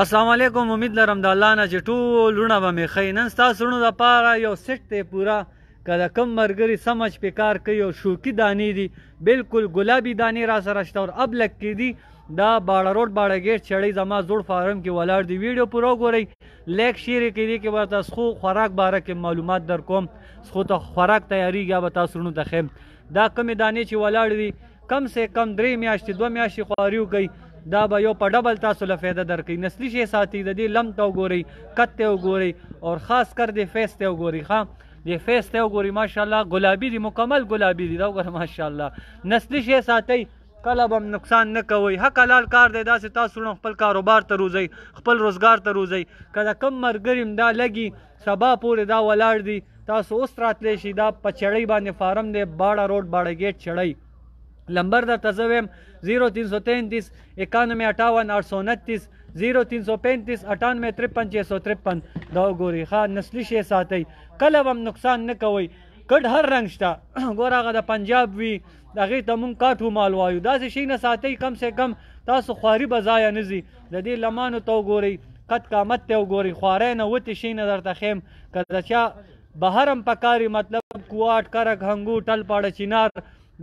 السلام علیکم. امید لرم د الله نه چې ټول وروڼه به مې ښه نن ستاسو وروڼو دپاره یو سیټ دی پوره که د کوم ملګري سمج پې کار کوي او شوکي دانې دي بالکل ګلابي دانې را سره شته او ابلک کې دي دا باړه روډ باړه ګیټ چړی زما زوړ فارم کې ولاړ دی. ویډیو پوره وګورئ لیک شیر یې کړي کې به تاسو خو خوراک باره کې معلومات در کوم خو ته خوراک تیاریږي به تاسو وروڼو ته ښیم. دا کمې دانې چې ولاړ دي کم سے کم 3 میاشتې 2 میاشتې خواري وکوي دا به یو په ډبل تاسو له فایده درکوي. نسلي شی ساتي د دې لم ته وګورئ کت ته وګورئ او خاص کر د فیس ته وګورئ. ښه د فیس ته وګورئ ماشاءالله ګلابي دي مکمل ګلابي دي دا وګوره ماشاءالله. نسلي شی ساتئ کله به نقصان نه کوئ. حق حلال کار دی داسې تاسو وروڼو خپل کاروبار ته روزئ خپل روزګار ته روزئ. که د کم ملګري دا لګي سبا پورې دا ولاړ دي تاسو اوس راتلی شي. دا په چړۍ باندې فارم دی باړه روډ باړه ګیټ چړۍ. नंबर درته زه ویم 0333 91 58 829 0335 98 53 653 دا وګورئ. ښه نسلي شی ساتئ کله به هم نقصان نه کوئ. کډ هر رنګ شته ګوره هغه د پنجاب وي هغې ته مونږ کاټو مال وایو داسې شي نه ساتئ کم سے کم تاسو خواري به ضایع نه ځي. د دې لمانو ته وګورئ قد قامت ته وګورئ خواری نه وتې شي نه درته ښیم. که د چا بهر هم پکاري مطلب کوواټ کرک هنګو ټل پاړه چینار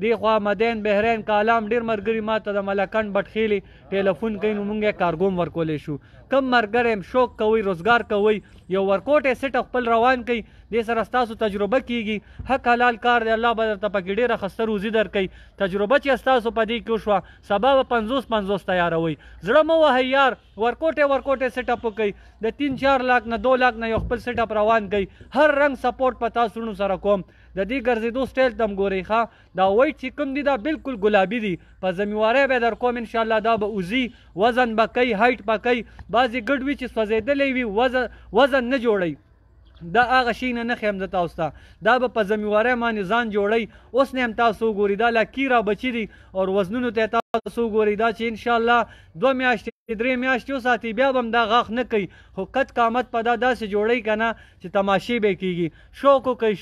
دی خوا مدین بحرین کالام ډیر مرګري ماته د ملکان بټخیلی ټلیفون کوي نو مونږ یې کارګوم ورکولی شو. کم مرګری هم شوق کوئ روزګار کوئ یو ورکوټ یې سیټ خپل روان کوي دې سره ستاسو تجربه کیږي. حق حلال کار دی الله به درته پکې ډېره ښسته روزي درکوي. تجربه چې ستاسو په دې کې وشوه سبا به 50 تیاروئ. زړه مه وهئ یار ورکوټ یې سیټ اپ وکئ د 3-4 لاک نه 2 لاک نه یو خپل سیټ اپ روان کوي. هر رنګ سپورټ په تاسو وروڼو سره کوم. د دې ګرځېدو سټایل ته هم ګورئ. ښه دا وایټ چې کوم دي دا بالکل ګلابي دي په ذمهوارۍ به در کوم انشاءالله دا به اوزي وزن به کوي هایټ به کوي. بعضې ګډ وي چې سوځېدلی وي وزن نه جوړوي دا هغه شي نه ښیم زه تاسو ته دا به په ذمهوارۍ باندې ځان جوړوي. اوس نه هم تاسو وګورئ دا لکي را بچي دي او وزنونو ته تاسو وګورئ دا چې انشاءالله 2 میاشتې 3 میاشتې وساتي بیا به هم دا غاښ نه کوي خو قد قامت په دا داسې جوړوي که نه چې تماشې به کېږي. شوق وکوئ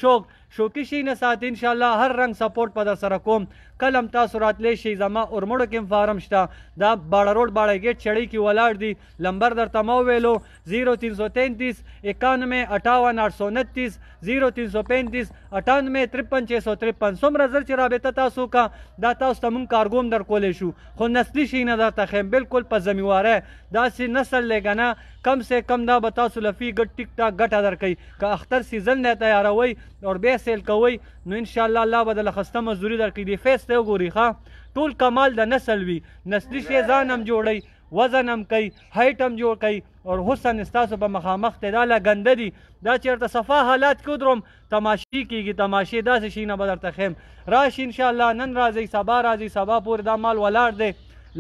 شوقي شي نه ساتي انشاءالله هر رنګ سپورټ په در سره کوم. کله هم تاسو راتلی شئ زما اورمړو کې هم فارم شته دا باړه روډ باړه ګیټ چړۍ کې ولاړ دي. نمبر درته ما وویلو 0333 91 58 829 0335 98 53 653 څومره زر چې رابطه تاسو وکړه دا تاسو ته مونږ کارګوم در کولی شو خو نسلي شي نه درته ښیم بالکل په ذمهوارۍ داسې نسل دی که نه کم سے کم دا به تاسو له فی ګډ ټیک ټاک ګټه درکوي. که اختر سیزن دی تیاروئ او بیا سیل کوئ نو انشاءالله الله به دله ښسته مزدوري درکوي. د فیس ته وګورئ ښه ټول کمال د نسل وي نسلي شی ځان هم جوړئ وزن هم کوي هایټ هم جوړ کوي او حسن ستاسو په مخامخ دی دا لګنده دي دا چېرته صفا حالات کې ودروم تماشې کېږي تماشې داسې شي نه به درته ښیم. راشي انشاءالله نن راځئ سبا راځئ سبا پورې دا مال ولاړ دی.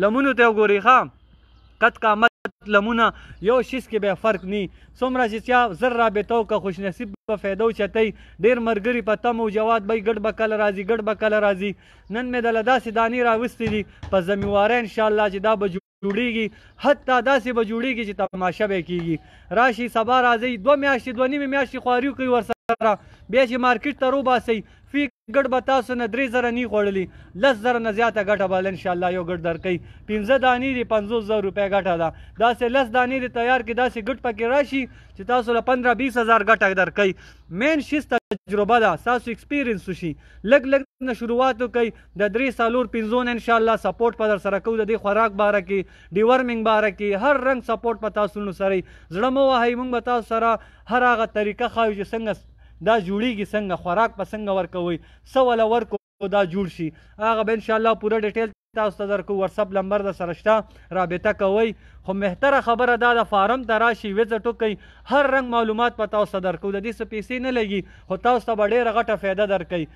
لمونو ته وګورئ ښه قد قامت لمونه یو شیز کې به فرق نی څومره چې چا زر رابطه وکړه خوش نصیب به فایده وچتئ. ډېر ملګري په تم او جواد به ګډ به کله راځي ګډ به کله راځي. نن مې دله داسې دانې راوستې دي په ذمهوارۍ انشاءالله چې دا به جوړیږي حتی داسې به جوړیږي چې تماشه به کېږي. راشي سبا راځئ 2 میاشتې 2 میاشتې خواري وکړئ ورسره بیا چې مارکیټ ته روباسئ فی ګډ به تاسو نه 3 زره نی خوړلي 10 زره نه زیاته ګټه به انشاءالله یو ګډ درکوي. 15 دانې دي 50,000 روپۍ ګټه ده داسې 10 دانې دي تیار کړي داسې ګډ پکې راشي چې تاسو له 15-20 هزار ګټه درکوي. مین شیز تجربه ده ستاسو ایکسپیرینس وشي لږ نه شروعات وکړئ د 3-4-5 انشاءالله سپورټ په در سره کوو. د دې خوراک باره کې ډیورمنګ باره کې هر رنګ سپورټ په تاسو وروڼو سره زړه مه وهئ مونږ به تاسو سره هر هغه طریقه ښایو چې څنګه دا جوړیږي څنګه خوراک په څنګه ورکوئ څه وله ورکو دا جوړ شي هغه به انشاءالله پوره ډیټیل تاسو ته درکو. واتساپ نمبر در سره شته رابطه کوئ. خو بهتره خبره دا د فارم ته راشي وزټ وکئ هر رنګ معلومات په تاسو ته درکو. د دې څه پیسې نه لګي خو تاسو ته به ډېره غټه فایده درکوي.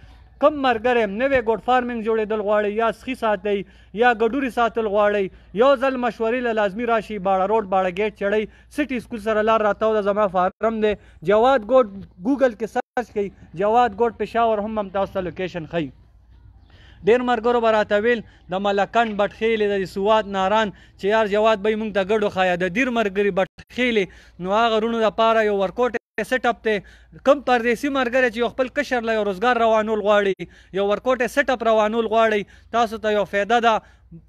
کم ملګری نوی ګوډ فارمینګ جوړېدل غواړئ یا سخي ساتئ یا ګډوري ساتل غواړئ یو ځل مشورې له لازمي راشي باړه روډ باړه ګیټ چړئ سټي سکول سره لار راتاو ده زما فارم دی جواد ګوډ ګوګل کې سرچ کړئ جواد ګوډ پېښور هم تاسو ته لوکیشن ښیي. ډېر ملګرو به راته ویل د ملکن بټخیلې د سوات ناران چې یار جواد به یې مونږ ته ګډو ښایه د دیر ملګري بټخیلې نو هغه وروڼو دپاره یو ورکوټ سیټ اپ ته کم پردیسي ملګری چې یو خپل کشر له یو روزګار روانول غواړي یو ورکوټ سیټ اپ روانول غواړي تاسو ته یو فایده ده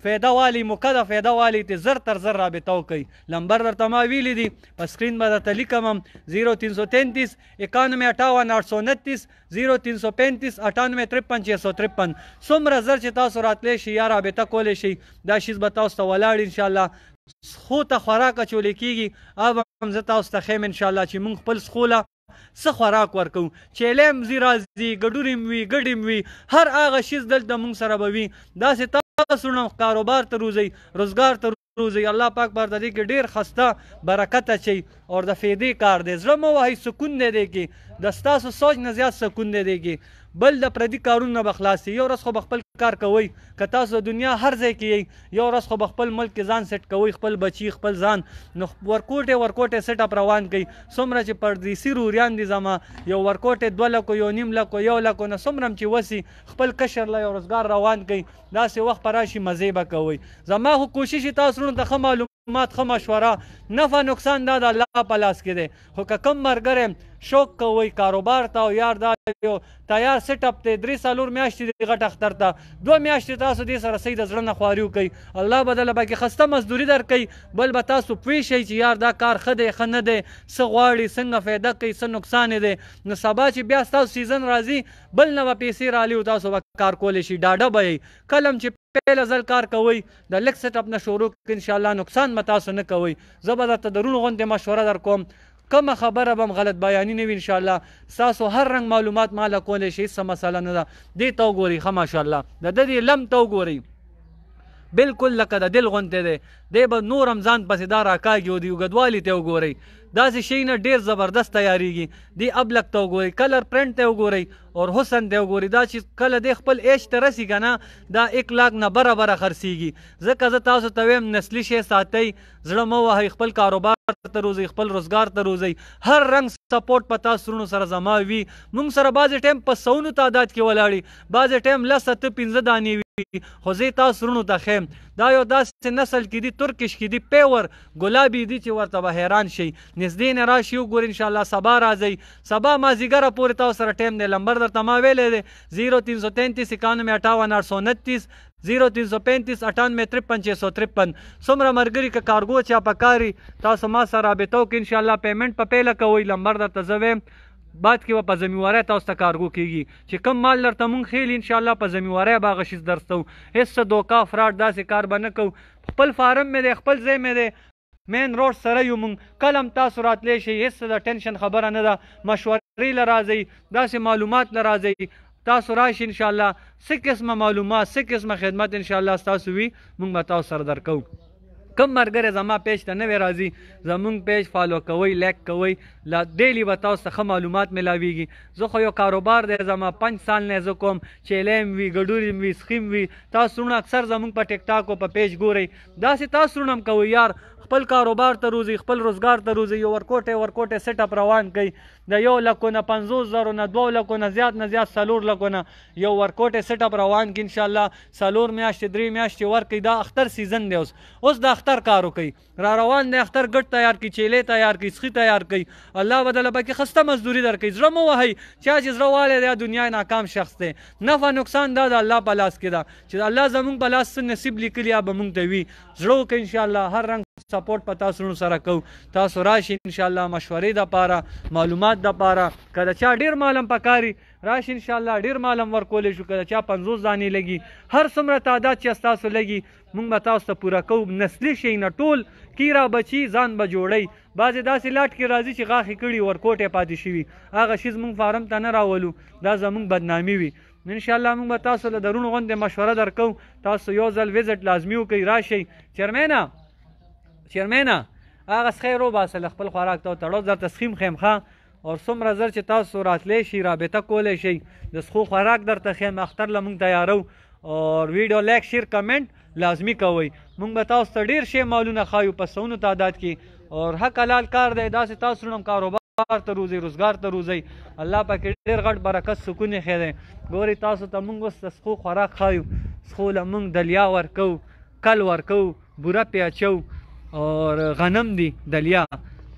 فایده والی موقع د فایده والی ته زر تر زر رابطه وکړئ. نمبر درته ما ویلی دی په سکرین به درته لیکم هم 0333 91 58 829 0335 98 53 653. څومره زر چې تاسو راتلی شي یا رابطه کولی شئ دا شیز به تاسو ته ولاړ انشاءالله. سخو ته خوراک اچولی کېږي اب هم زه تاسو ته ښیم انشاءالله چې موږ خپل سخو له څه خوراک ورکوو. چیلی هم ځي راځي ګډورې هم وي ګډې هم وي هر هغه شیز دلته موږ سره به وي. داسې تاسو نه کاروبار ته روزئ روزګار ته روزئ. الله پاک بر د دې کې ډېر خسته برکت اچوي او د فایدې کار دی. زړه مه وهئ سکون دی دی کې د ستاسو سوچ نه زیات سکون دی دی کې. بل د پردي کارونو نه به خلاص یو ورځ خو به خپل کار کوئ. که تاسو د دنیا هر ځای کې یئ یو ورځ خو به خپل ملک کې ځان سیټ کوئ خپل بچي خپل ځان نو ورکوټې سیټ اپ روان کوئ. څومره چې پردیسي روریان دي زما یو ورکوټې 2 لکو یو نیم لکو 1 لکو نه څومره هم چې وسي خپل کشر له یو روزګار روان کوئ. داسې وخت به راشي مزې به کوئ. زما خو کوشش تاسو ورونو ته ښه معلومات ښه مشوره نفع نقصان دا د الله په لاس کې دی. خو که کم ملګری شوق کوئ کاروبار ته او یار دا یو تیار سیټ اپ دی 3-4 میاشتې دی غټ اختر ته 2 میاشتې تاسو دې سره صحیح د زړه نه خواري وکئ الله به دله پکې خسته مزدوري درکوي. بل به تاسو پوه شئ چې یار دا کار ښه دی ښه نه دی څه غواړي څنګه فایده کوي څه نقصان دی. نو سبا چې بیا ستاسو سیزن راځي بل نه به پیسې رالي او تاسو به کار کولی شي ډاډه به یئ. کله هم چې پهله ځل کار کوئ د لږ سیټ اپ نه شروع کړئ انشاءالله نقصان به تاسو نه کوئ. زه به درته درونو غوندې مشوره در کوم کومه خبره به هم غلط بیاني نه وي انشاءالله. ستاسو هر رنګ معلومات ماله کولی شي څه مسله نه ده. دې ته وګورئ ښه ماشاءالله د ده دې لم ته وګورئ بالکل لکه د دل غوندې دی. دی به نور هم ځان پسې دا راکاږي او د اوږدوالي ته وګورئ داسې شی نه ډېر زبردست تیاریږي. دی ابلک ته وګورئ کلر پرنټ ته وګورئ اور حسن ته وګورئ. دا چې کله دی خپل ایج ته رسي که نه دا 1 لاک نه بره خرڅېږي. ځکه زه تاسو ته وایم نسلي شی ساتئ زړه مه وهئ خپل کاروبار ته روزئ خپل روزګار ته روزئ. هر رنګ سپورټ په تاسو ورونو سره زما وي. موږ سره بعضې ټایم په سونو تعداد کې ولاړي بعضې ټایم 10 8 15 دانې وي. خو زه تاسو ورونو ته ښیم دا یو داسې نسل کې دي ترکش کې دي پیور ګلابي دي چې ورته به حیران شئ. نږدې نه راشي وګورئ انشاءالله سبا راځئ سبا مازدیګره پورې تاسو سره ټایم دی. نمبر درته ما ویلی دی 0333 91 58 829 0335 98 53 653. څومره ملګري که کارګو چا پکاري تاسو ما سره رابطه وکړئ انشاءالله پیمنټ په پیله کوئ. نمبر درته زه ویم بعد کې به په ذمېوارۍ تاسو ته کارګو کېږي چې کوم مال درته مونږ خېلي انشاءالله په ذمېوارۍ به هغه شیز درستو. هېڅ څه دوکا فراډ داسې کار به نه کوو. خپل فارم مې دی خپل ځای مې دی مین روډ سره یو مونږ کله هم تاسو راتلی شئ هېڅ څه د ټینشن خبره نه ده. مشورې له راځئ داسې معلومات له راځئ تاسو راشئ انشاءالله څه قسمه معلومات څه قسمه خدمت انشاءالله ستاسو وي مونږ به تاسو سره درکوو. کم ملګری زما پیج ته نوی راځي زمونږ پیج فالو کوئ لایک کوئ ډیلی به تاسو ته ښه معلومات میلاویږي. زه خو یو کاروبار دی زما 5 سال نه زه کوم چیلی هم وي ګډوري هم وي سخي هم وي. تاسو ورونه اکثر زمونږ په ټیک ټاک او په پیج ګورئ داسې تاسو ورونه هم کوئ یار خپل کاروبار ته روزئ خپل روزګار ته روزئ. یو ورکوټې سیټ اپ روان کوئ د 1 لکو نه 50,000 نه 2 لکو نه زیات 4 لکو نه یو ورکوټې سیټ اپ روان کړي انشاءالله 4 میاشتې 3 میاشتې ورکوي. دا اختر سیزن دی اوس د اختر کار وکوئ را روان دی اختر ګډ تیار کړي چیلی تیار کړي سخي تیار کړي الله به دله پکې خسته مزدوري درکوي. زړه مه وهئ چا چې زړه والی دی دنیا ناکام شخص دی. نفع نقصان دا د الله په لاس کې ده چې الله زمونږ په لاس څه نصیب لیکلي به مونږ ته وي. زړه وکړئ انشاءالله هر رنګ سپورټ په تاسو ورونو سره کوو. تاسو راشئ انشاءالله مشورې دپاره معلومات دپاره که د چا ډېر مال هم پکاري راشي انشاءالله ډېر مال هم ورکولی شو که د چا 50 دانې لګي هر څومره تعداد چې ستاسو لګي مونږ به تاسو ته پوره کوو. نسلي شي نه ټول کیرا بچي ځان به جوړئ. بعضې داسې لاټ کې راځي چې غاښې کړي ورکوټې پاتې شوي هغه شیز مونږ فارم ته نه راولو دا زمونږ بدنامي وي. انشاءالله مونږ به تاسو له درونو غوندې مشوره درکوو. تاسو یو ځل وزټ لازمي وکړئ راشئ. چیرمینه هغه سخی روباسه له خپل خوراک ته تړو درته سخیم خیم ښه اور څومره زر چې تاسو راتلی شي رابطه کولی شئ د سخو خوراک درته خیم اختر له مونږ تیارو اور ویډیو لایک شیر کمنټ لازمي کوئ. مونږ به تاسو ته ډېر شی مالونه ښایو په سونو تعداد کې اور حق حلال کار دی داسې تاسو هم کاروبار ته روزئ روزګار ته روزئ الله پکې ډېر غټ برکت سکون یې ښی دی. ګورئ تاسو ته مونږ اوس د سخو خوراک ښایو سخو له مونږ دلیا ورکوو کل ورکوو بوره پې اچوو اور غنم دی دلیا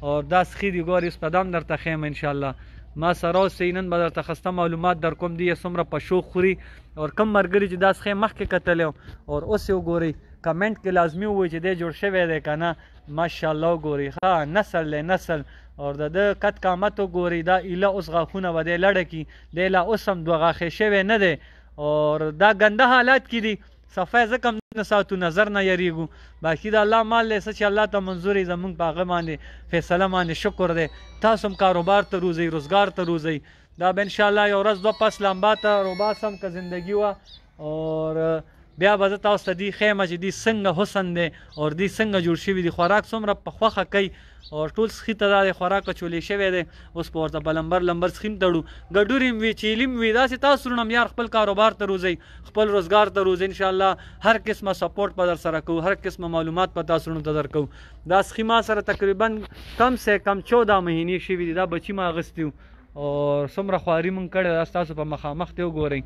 اور دا سخي دی ګورئ اوس په دام درته ښیم انشاءالله ما سره اوسئ. نن به درته خسته معلومات در کوم دی څومره په شوق خوري او کم ملګري چې دا څخه مخکې کتلی او اوس یې وګورئ کمنټ کې لازمي ووایي چې دی جوړ شوی دی که نه. ماشاءالله وګورئ ښه نسل دی نسل او د ده قد قامت وګورئ. دا ایله اوس غاښونه به دی لړه کي دی لا اوس هم دوه غاښې شوی نه دی او دا ګنده حالات کې دي. صفای ځکه هم نه ساتو نظر نه یریږو. باقي د الله مال دی څه چې الله ته منظور وي زمونږ په هغه باندې فیصله باندې شکر دی. تاسو هم کاروبار ته روزئ روزګار ته روزئ. دا به انشاءالله یو ورځ دوه پس لامبا ته روباسم که زندگی وه اور بیا به زه تاسو ته دي ښیم چې دوی څنګه حسن دی او دوی څنګه جوړ شوي دي. خوراک څومره په خوښه کوي او ټول سخي ته دا دی خوراک چولې شوی دی. اوس په ورته په لمبر سخي تړو ګډوري هم وي چیلي هم وي. داسې تاسو وروڼه یار خپل کاروبار ته روزئ خپل روزګار ته روزئ. انشاءالله هر قسمه سپورټ به در سره کوو هر قسمه معلومات به تاسو وروڼو ته درکوو. دا سخي ما سره تقریبا کم سے کم 14 مهینې شوي دي. دا بچي ما اغوستي وو او څومره خواري مونږ کړې ده. ستاسو په مخامخ ته وګورئ.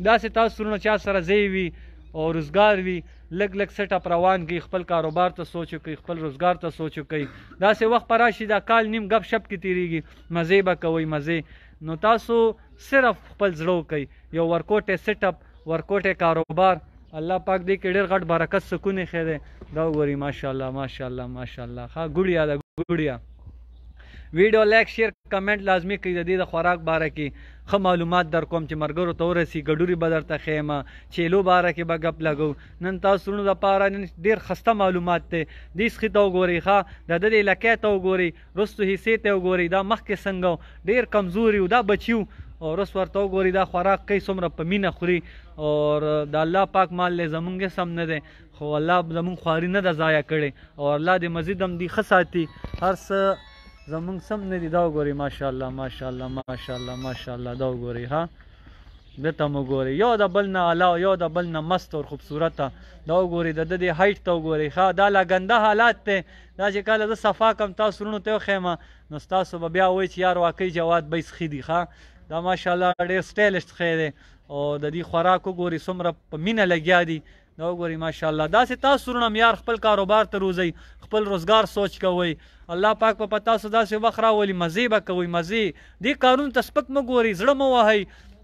داسې تاسو وروڼه چا سره ځای وي او روزګار وي لږ لږ سیټ اپ روان کړئ خپل کاروبار ته سوچ وکړئ خپل روزګار ته سوچ وکړئ. داسې وخت به راشي دا کال نیم ګپ شپ کې تېرېږي مزې به کوئ مزې. نو تاسو صرف خپل زړه وکئ یو ورکوټی سیټ اپ ورکوټی کاروبار. الله پاک دې کې ډېر غټ برکت سکون ایښی دی. دا وګورئ ماشاءالله ماشاءالله ماشاءالله ښه ګوړیا ده ګوړیا. ویډیو لایک شیر کمنټ لازمي کوي. د دې د خوراک باره کې ښه معلومات در کوم چې ملګرو ته ورسي. ګډوري به درته ښیم چیلو باره کې به ګپ لګو. نن تاسو وروڼو دپاره نن ډېر خسته معلومات دی. دې سخي ته وګورئ ښه د ده د علاقې ته وګورئ رستو حصې ته وګورئ دا مخکې څنګه ډېر کمزوري و دا بچي و او رس ورته وګورئ دا خوراک کوي څومره په مینه خوري او د الله پاک مال دی زمونږ سم نه دی خو الله زمونږ خواري نه ده ضایع کړې او الله دې مزید هم دې ښه ساتي هر څه زمونږ سم نه دي. دا وګورئ ماشاءالله ماشاءالله ماشاءالله ماشاءالله. دا وګورئ ها دته مو ګورئ یو د بل نه اعلی یو د بل نه مست او خوبصورته. دا وګورئ د دې هایټ ته وګورئ ښه دا لا ګنده حالات دی. دا چې کله زه صفا کم تاسو وروڼو ته وښیم نو ستاسو به بیا وایي چې یار واقعي جواد بی سخي دي ښه. دا ماشاءالله ډېر سټایلش ښی دی او د دې خوراک وګورئ څومره په مینه لګیا دي. دا وګورئ ماشاءالله. داسې تاسو وروڼه یار خپل کاروبار ته روزئ خپل روزګار سوچ کوئ. الله پاک په تاسو داسې وخت راولي مزې به کوئ مزې. دې کارونو ته سپک مه ګورئ زړه مه وهئ.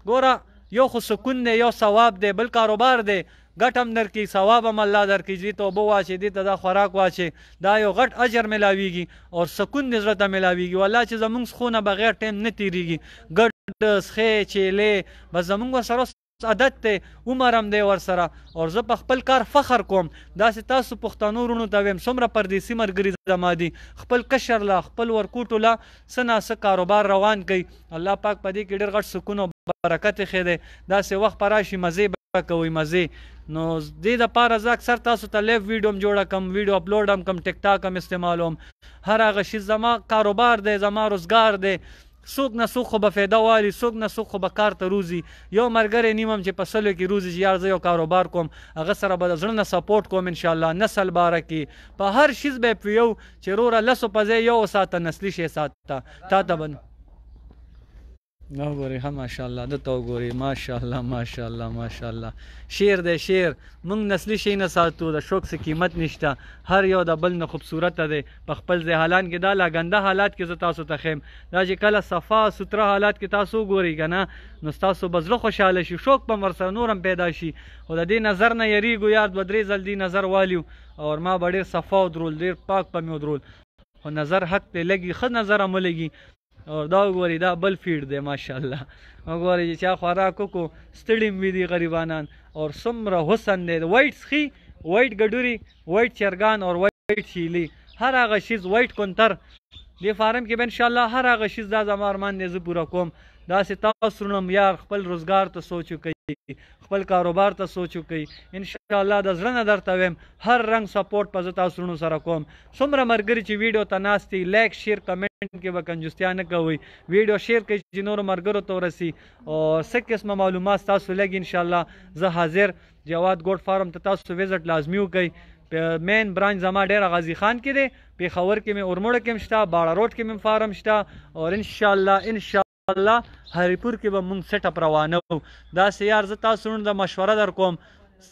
ګوره یو خو سکون دی یو ثواب دی بل کاروبار دی ګټ هم درکړي ثواب هم الله درکړي. دې ته اوبه واچې دې ته دا خوراک واچې دا یو غټ اجر میلاویږي او سکون دې زړه ته میلاویږي. والله چې زمونږ څخونه بغیر ټایم نه تېرېږي ګډ سخې چیلې بس زمونږ ورسره عادت دی عمر هم دی ورسره او زه په خپل کار فخر کوم. داسې تاسو پښتنو وروڼو ته ویم څومره پردیسي ملګري زما دي خپل کشر له خپل ورکوټو له څه نه څه کاروبار روان کوي. الله پاک په دې کې ډېر غټ سکون او برکت ایښی دی. داسې وخت به راشي مزې به کوئ مزې. نو دې دپاره زه اکثر تاسو ته لایف ویډیو هم جوړه کړم ویډیو اپلوډ هم کړم ټیک ټاک هم استعمالوم. هر هغه شي زما کاروبار دی زما روزګار دی. څوک نه څوک خو به فایده والي څوک نه څوک خو به کار ته روزي. یو ملګری نیم هم چې په سلو کې روزي چې یار زه یو کاروبار کوم هغه سره به د زړه نه سپورټ کوم انشاءالله. نسل باره کې په هر شیز به یې پویو چې وروره لسو په ځای یو وساته نسلي شی ساته تا ته به وګورئ ها ماشاءالله دته وګورئ ماشاءالله ماشاءالله ماشاءالله. شیر دی شیر موږ نسلي شی نه ساتو د شوق څه قیمت نشته. هر یو د بل نه خوبصورته دی په خپل ځای. حالان کې دا لا ګنده حالات کې زه تاسو ته ښیم. دا چې کله صفا سوتره حالات کې تاسو وګورئ که نه نو ستاسو به زړه خوشحاله شي شوق به ورسره نور هم پیدا شي. خو د دې نظر نه یریږو یار 2-3 ځل دې نظر والیو او ما به ډېر صفا ودرول ډېر پاک به مې ودرول خو نظر حق دی لګي ښه نظر هم ولګي. اور دا وګورئ دا بل فیډ دی ماشاءالله. وګورئ چې چا خوراک وکړو ستړي هم وي دي غریبانان اور څومره حسن دی. وایټ سخي وایټ ګډوري وایټ چرګان اور وایټ چیلي هر هغه شیز وایټ کونتر دې فارم کې به انشاءالله هر هغه شیز دا زما ارمان دی زه پوره کوم. داسې تاسو وروڼه یار خپل روزګار ته سوچ وکړئ خپل کاروبار ته سوچ وکړئ انشاءالله د زړه نه درته ویم هر رنګ سپورټ به زه تاسو وروڼو سره کوم. څومره ملګري چې ویډیو ته ناست دي لایک شیر کمنټ کې به کنجوستیا نه کوئ. ویډیو شیر کوئ چې نورو ملګرو ته ورسي او څه قسمه معلومات تاسو لګي انشاءالله زه حاضر. جواد ګوډ فارم ته تاسو وزټ لازمي وکئ. مین برانچ زما ډېر غازي خان کې دی پېښور کې مې اورموړه کې هم شته باړه روډ کې مې فارم شته او انشاءالله هریپور کې به مونږ سیټ اپ روانو. داسې یار زه تاسو وروڼو د مشوره در کوم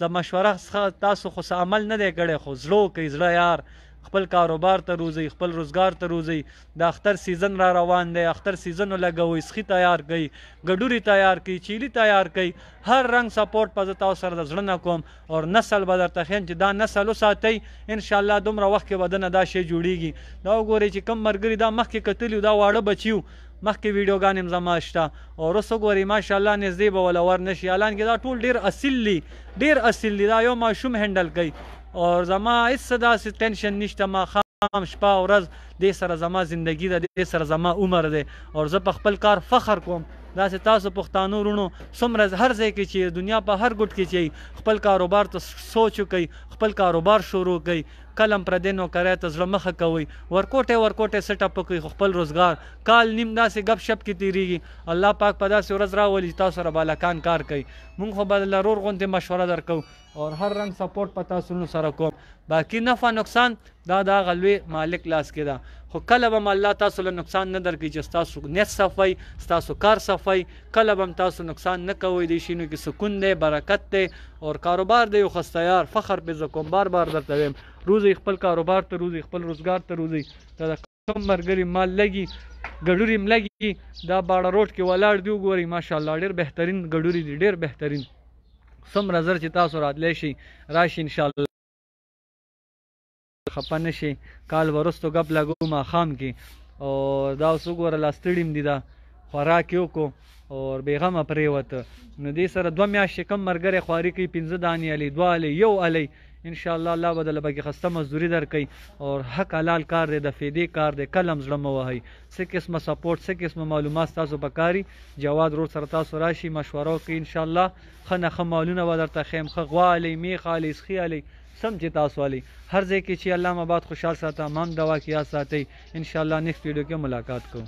د مشوره څخه تاسو خو څه عمل نه دی کړی خو زړه وکئ زړه یار خپل کاروبار ته روزئ، خپل روزګار ته روزئ. د اختر سیزن را روان دی، اختر سیزن ولګوئ، سخي تیار کړئ، ګډوري تیار کړئ، چیلي تیار کړئ. هر رنګ سپورټ په زه تاسو سره د زړه نه کوم او نسل به درته ښیم چې دا نسل وساتئ. انشاءالله دومره وخت کې به دنه دا شی جوړیږي. دا وګورئ چې کوم ملګري دا مخکې کتلي دا واړه بچي وو، مخکې ویډیوګانې هم زما شته او اوس وګورئ ماشاءالله نږدې به وله ور نه شي. حالانکې دا ټول ډېر اصیل دي، ډېر اصیل دي. دا یو ماشوم هینډل کوي او زما هېڅ داسې ټینشن نشته. ماښام شپه ورځ دې سره زما زندګي ده، دې سره زما عمر دی او زه په خپل کار فخر کوم. داسې تاسو پښتانو وروڼو څومره هر ځای کې چې دنیا په هر ګوټ کې چې خپل کاروبار ته سوچ وکئ، خپل کاروبار شروع کئ، کلم پردې نوکرۍ ته زړه مخه کوئ، ورکوټې سیټ اپ وکئ خپل روزګار. کال نیم داسې ګپ شپ کې تېرېږي، الله پاک په داسې ورځ راولي چې تاسو سره بالکان کار کوي. مونږ خو به لرور غوندې مشوره درکوو او هر رنګ سپورټ په تاسو سره کوم. باقي نفع نقصان دا د هغه لوی مالک لاس کې ده، خو کله به الله تاسو له نقصان نه درکړي چې ستاسو نیت صفوي، ستاسو کار صفوي. کله به تاسو نقصان نه کوئ. دې شینو کې سکون دی، برکت دی او کاروبار دی یو خستیار. فخر پې زه کوم، بار بار درته وایم روزئ خپل کاروبار ته روزئ، خپل روزګار ته روزئ. دا د کوم ملګري مال لګي، ګډوري هم لګي. دا باړه روډ کې ولاړ دی، وګورئ ماشاءالله ډېر بهترین ګډوري دي، ډېر بهترین. څومره زر چې تاسو راتلی شئ راشئ انشاءالله، خفه نه شئ. کال وروستو ګپ لګو ماښام کې او دا اوس وګوره لا ستړي هم دي، دا خوراک یې وکړو او بېغمه پرېوته. نو دې سره 2 میاشتې کم ملګری خواري کوي، 15 دانې الۍ، 2 الۍ، 1 الۍ. انشاءالله الله به دله پکې خسته مزدوري درکوي او حق حلال کار دی، د فیدې کار دی. کله هم زړه مه وهئ. څه قسمه سپورټ، څه قسمه معلومات ستاسو په کار وي، جواد روډ سره تاسو راشئ، مشوره وکړئ. انشاءالله ښه نه ښه مالونه به درته ښیم، ښه غوا الۍ، میخ الۍ، سخي الۍ، سم چې تاسو الۍ. هر ځای کې چې الله مباد خوشحال ساته، امام دوا کې یاد ساتئ. انشاءالله نیکسټ ویډیو کې ملاقات کوو.